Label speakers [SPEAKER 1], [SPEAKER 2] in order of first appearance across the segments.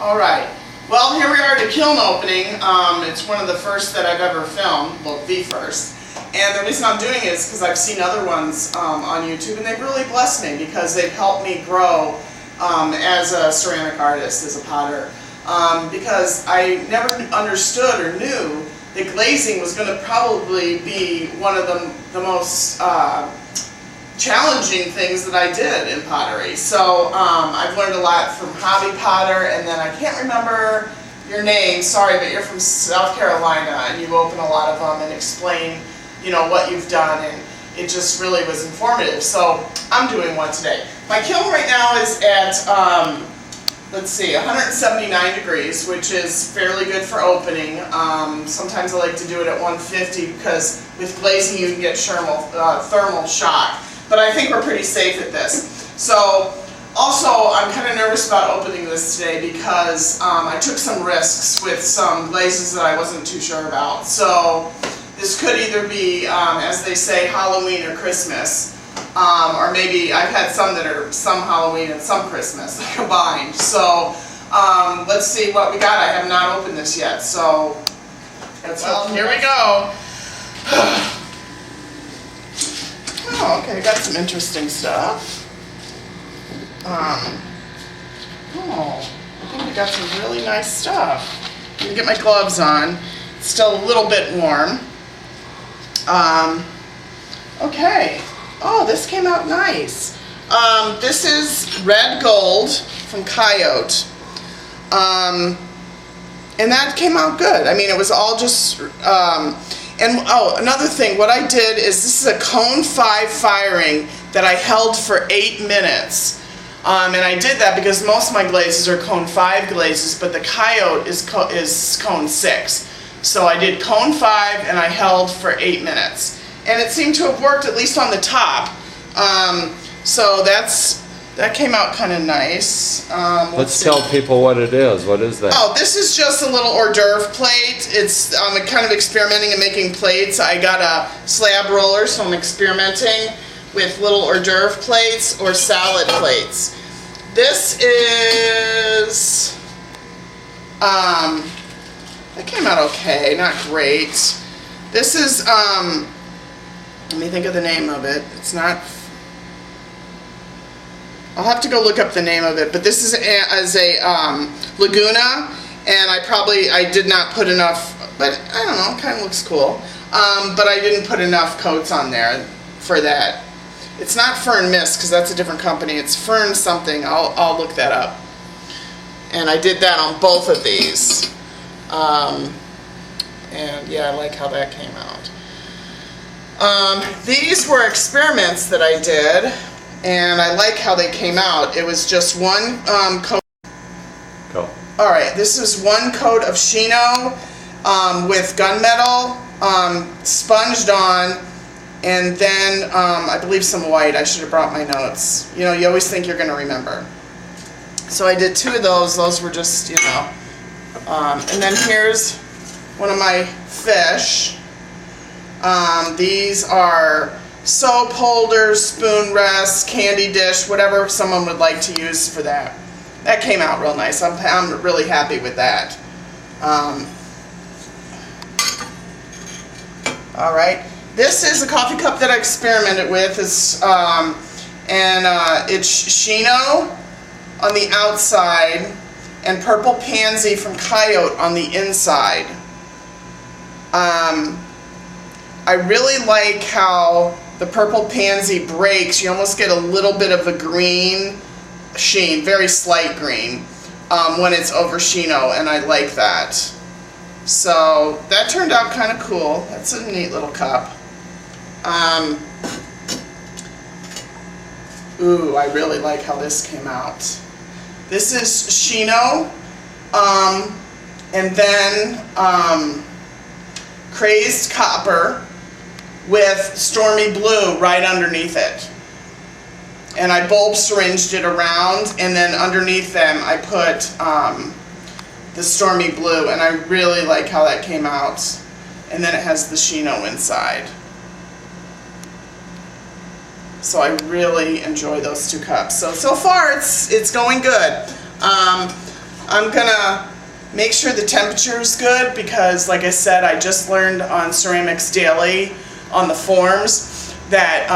[SPEAKER 1] All right. Well, here we are at a kiln opening. It's one of the first that I've ever filmed, well, the first. And the reason I'm doing it is because I've seen other ones on YouTube, and they've really blessed me because they've helped me grow as a ceramic artist, as a potter. Because I never understood or knew that glazing was going to probably be one of the most challenging things that I did in pottery. So I've learned a lot from Hobby Potter, and then I can't remember your name, sorry, but you're from South Carolina, and you open a lot of them and explain, you know, what you've done, and it just really was informative. So I'm doing one today. My kiln right now is at, let's see, 179 degrees, which is fairly good for opening. Sometimes I like to do it at 150 because with glazing you can get thermal shock. But I think we're pretty safe at this. So, also, I'm kind of nervous about opening this today because I took some risks with some glazes that I wasn't too sure about. So, this could either be, as they say, Halloween or Christmas. Or maybe I've had some that are some Halloween and some Christmas combined. So, let's see what we got. I have not opened this yet. So, well, here we go. Oh, okay, got some interesting stuff. I think we got some really nice stuff. I'm gonna get my gloves on. It's still a little bit warm. Okay. Oh, this came out nice. This is red gold from Coyote. And that came out good. I mean, it was all just, and oh, another thing, what I did is this is a cone 5 firing that I held for 8 minutes. And I did that because most of my glazes are cone 5 glazes, but the Coyote is cone 6. So I did cone 5 and I held for 8 minutes. And it seemed to have worked, at least on the top. So that came out kind of nice.
[SPEAKER 2] Let's tell people what it is. What is that?
[SPEAKER 1] Oh, this is just a little hors d'oeuvre plate. It's I'm kind of experimenting and making plates. I got a slab roller, so I'm experimenting with little hors d'oeuvre plates or salad plates. This is that came out okay, not great. This is let me think of the name of it. It's not. I'll have to go look up the name of it, but this is a Laguna, and I did not put enough, but I don't know, it kind of looks cool. But I didn't put enough coats on there for that. It's not Fern Mist, because that's a different company. It's Fern something. I'll look that up. And I did that on both of these. And yeah, I like how that came out. These were experiments that I did. And I like how they came out. It was just one coat.
[SPEAKER 2] Go.
[SPEAKER 1] Alright, this is one coat of Shino with gunmetal sponged on, and then I believe some white. I should have brought my notes. You know, you always think you're going to remember. So I did 2 of those. Those were just, you know. And then here's one of my fish. These are soap holders, spoon rests, candy dish, whatever someone would like to use for that. That came out real nice. I'm really happy with that. All right. This is a coffee cup that I experimented with. It's Shino on the outside and Purple Pansy from Coyote on the inside. I really like how the Purple Pansy breaks. You almost get a little bit of a green sheen, very slight green, when it's over Shino, and I like that. So that turned out kind of cool. That's a neat little cup. Ooh, I really like how this came out. This is Shino, and then Crazed Copper with Stormy Blue right underneath it. And I bulb syringed it around, and then underneath them I put the Stormy Blue, and I really like how that came out. And then it has the Shino inside. So I really enjoy those 2 cups. So far it's going good. I'm gonna make sure the temperature is good because, like I said, I just learned on Ceramics Daily on the forms that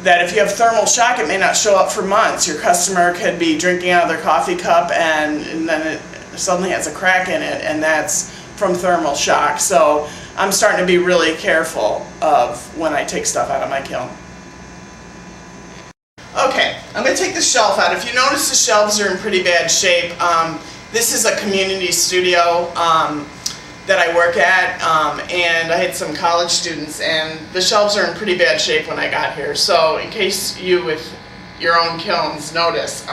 [SPEAKER 1] that if you have thermal shock, it may not show up for months. Your customer could be drinking out of their coffee cup and then it suddenly has a crack in it, and that's from thermal shock. So I'm starting to be really careful of when I take stuff out of my kiln. Okay, I'm going to take the shelf out. If you notice, the shelves are in pretty bad shape. This is a community studio that I work at, and I had some college students, and the shelves are in pretty bad shape when I got here. So in case you with your own kilns notice,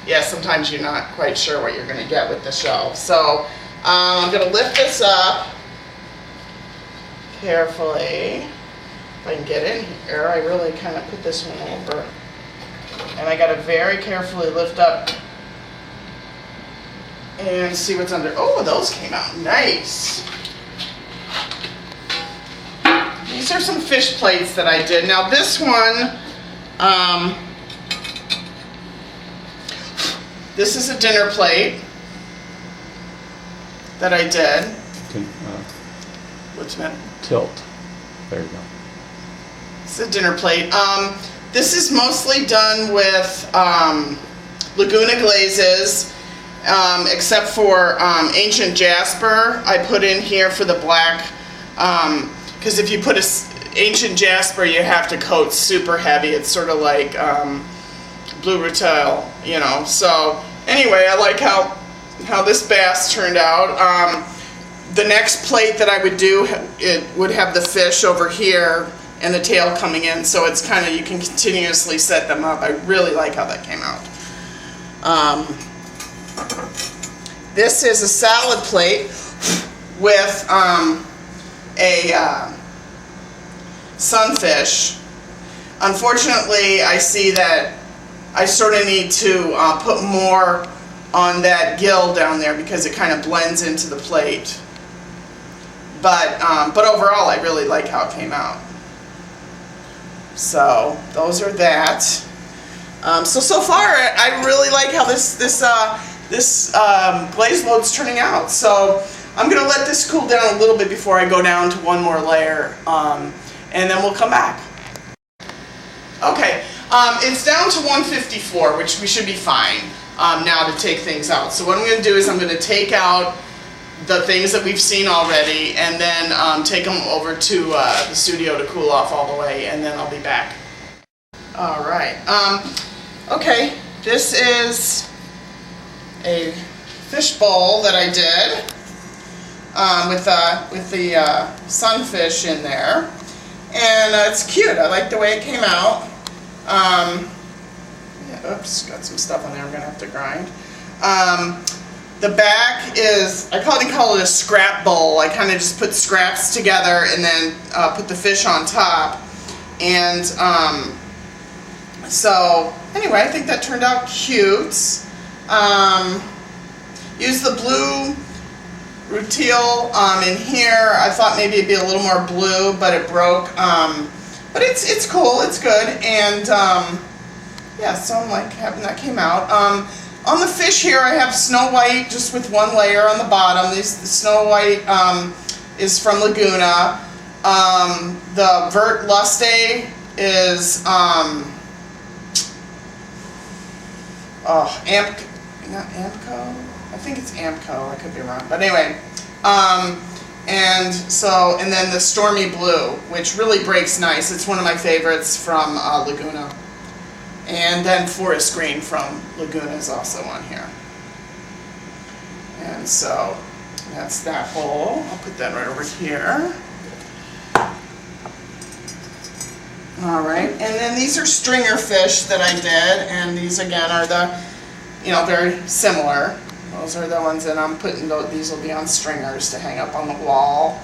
[SPEAKER 1] yeah, sometimes you're not quite sure what you're going to get with the shelves. So I'm going to lift this up carefully. If I can get in here, I really kind of put this one over. And I got to very carefully lift up and see what's under. Oh, those came out nice. These are some fish plates that I did. Now this one, this is a dinner plate that I did. What's that?
[SPEAKER 2] Tilt. There you go.
[SPEAKER 1] It's a dinner plate. This is mostly done with Laguna glazes, except for ancient jasper I put in here for the black, because if you put ancient jasper, you have to coat super heavy. It's sort of like blue rutile, you know. So anyway, I like how this bass turned out. The next plate that I would do, it would have the fish over here and the tail coming in, so it's kind of, you can continuously set them up. I really like how that came out. This is a salad plate with a sunfish. Unfortunately, I see that I sort of need to put more on that gill down there because it kind of blends into the plate. But overall, I really like how it came out. So those are that. So far, I really like how this glaze load's turning out. So I'm gonna let this cool down a little bit before I go down to one more layer, and then we'll come back. Okay, it's down to 154, which we should be fine now to take things out. So what I'm gonna do is I'm gonna take out the things that we've seen already, and then take them over to the studio to cool off all the way, and then I'll be back. All right. Okay, this is a fish bowl that I did with the sunfish in there, and it's cute. I like the way it came out. Yeah, oops, got some stuff on there I'm gonna have to grind. The back is, I call it a scrap bowl. I kind of just put scraps together and then put the fish on top. And so anyway, I think that turned out cute. Use the blue rutile in here. I thought maybe it'd be a little more blue, but it broke. But it's cool, it's good. And yeah, so I'm like having that came out. On the fish here, I have Snow White just with one layer on the bottom. The Snow White is from Laguna. The Vert Luste is not Amco? I think it's Amco. I could be wrong, but anyway. And then the Stormy Blue, which really breaks nice. It's one of my favorites from Laguna. And then Forest Green from Laguna is also on here. And so that's that bowl. I'll put that right over here. All right, and then these are stringer fish that I did, and these again are the, very similar. Those are the ones that I'm putting, these will be on stringers to hang up on the wall.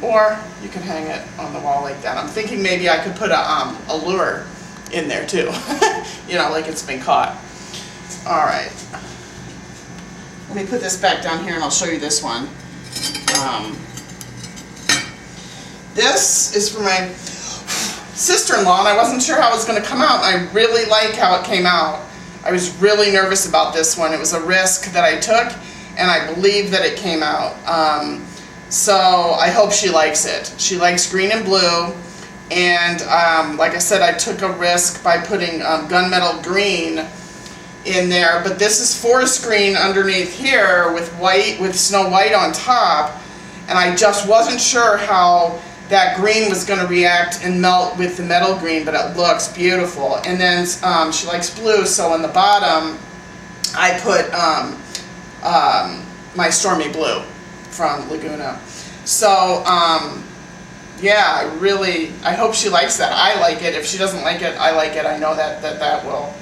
[SPEAKER 1] Or you can hang it on the wall like that. I'm thinking maybe I could put a lure in there too, like it's been caught. All right, let me put this back down here and I'll show you this one. This is for my sister-in-law, and I wasn't sure how it was going to come out. I really like how it came out. I was really nervous about this one. It was a risk that I took, and I believe that it came out. So I hope she likes it. She likes green and blue, and like I said, I took a risk by putting gunmetal green in there, but this is forest green underneath here with white, with Snow White on top, and I just wasn't sure how that green was going to react and melt with the metal green, but it looks beautiful. And then she likes blue, so on the bottom I put my Stormy Blue from Laguna. So yeah, I hope she likes that. I like it. If she doesn't like it, I like it. I know that will,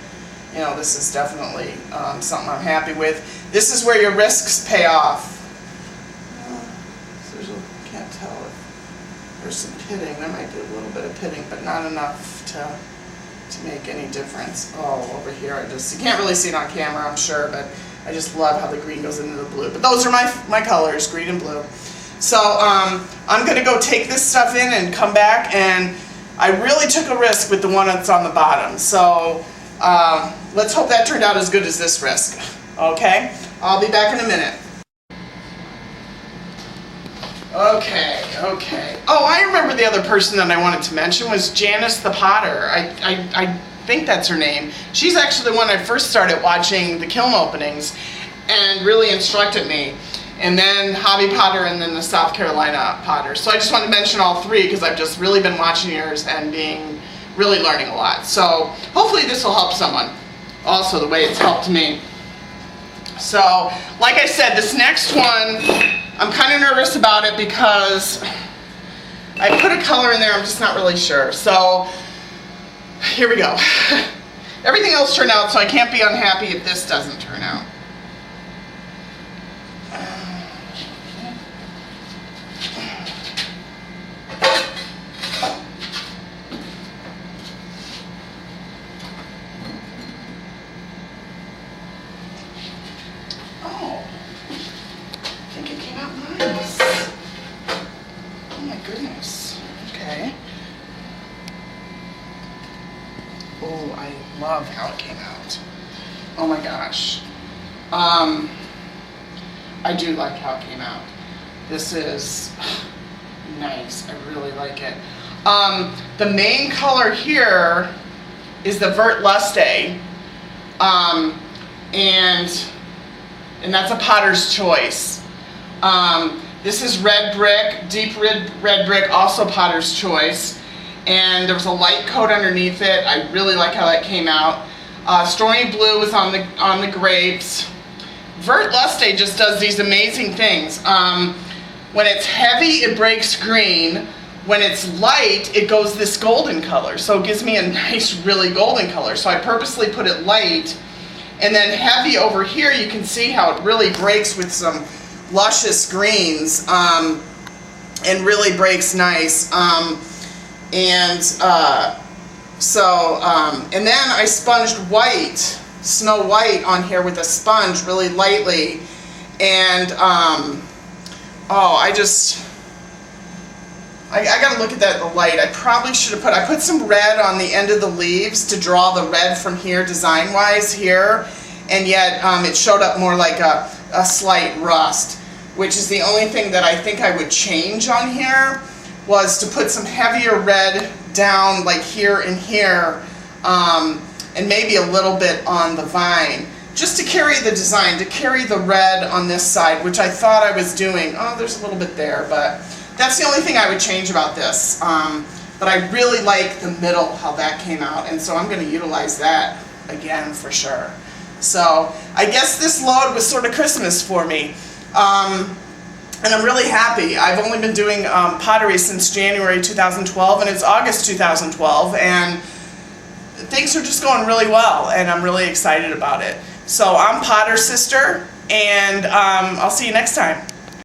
[SPEAKER 1] you know, this is definitely something I'm happy with. This is where your risks pay off. Can't tell if there's some pitting. There might be a little bit of pitting, but not enough to make any difference. Oh, over here, you can't really see it on camera, I'm sure, but I just love how the green goes into the blue. But those are my colors, green and blue. So I'm going to go take this stuff in and come back, and I really took a risk with the one that's on the bottom. So let's hope that turned out as good as this risk. Okay? I'll be back in a minute. Okay. Oh, I remember the other person that I wanted to mention was Janice the Potter. I think that's her name. She's actually the one I first started watching the Kiln openings and really instructed me. And then Hobby Potter, and then the South Carolina Potter. So I just wanted to mention all three because I've just really been watching yours and really learning a lot. So hopefully this will help someone. Also, the way it's helped me. So, like I said, this next one, I'm kind of nervous about it because I put a color in there, I'm just not really sure. So, here we go. Everything else turned out, so I can't be unhappy if this doesn't turn out. Oh, I think it came out nice. Oh my goodness. Okay. Oh, I love how it came out. Oh my gosh. I do like how it came out. This is nice. I really like it. The main color here is the Vert Lusté, and that's a Potter's Choice. This is red brick, deep red brick, also Potter's Choice. And there was a light coat underneath it. I really like how that came out. Stormy Blue was on the grapes. Vert Lusté just does these amazing things. When it's heavy, it breaks green. When it's light, it goes this golden color. So it gives me a nice, really golden color. So I purposely put it light. And then heavy over here, you can see how it really breaks with some luscious greens and really breaks nice. And then I sponged white, Snow White on here with a sponge really lightly. And I gotta look at that in the light. I probably should have I put some red on the end of the leaves to draw the red from here design wise here, and yet it showed up more like a slight rust, which is the only thing that I think I would change on here, was to put some heavier red down like here and here, and maybe a little bit on the vine, just to carry the design, to carry the red on this side, which I thought I was doing. Oh, there's a little bit there, but that's the only thing I would change about this. But I really like the middle, how that came out, and so I'm going to utilize that again for sure. So I guess this load was sort of Christmas for me. And I'm really happy. I've only been doing pottery since January 2012, and it's August 2012, and things are just going really well, and I'm really excited about it. So I'm Potter Sister, and I'll see you next time.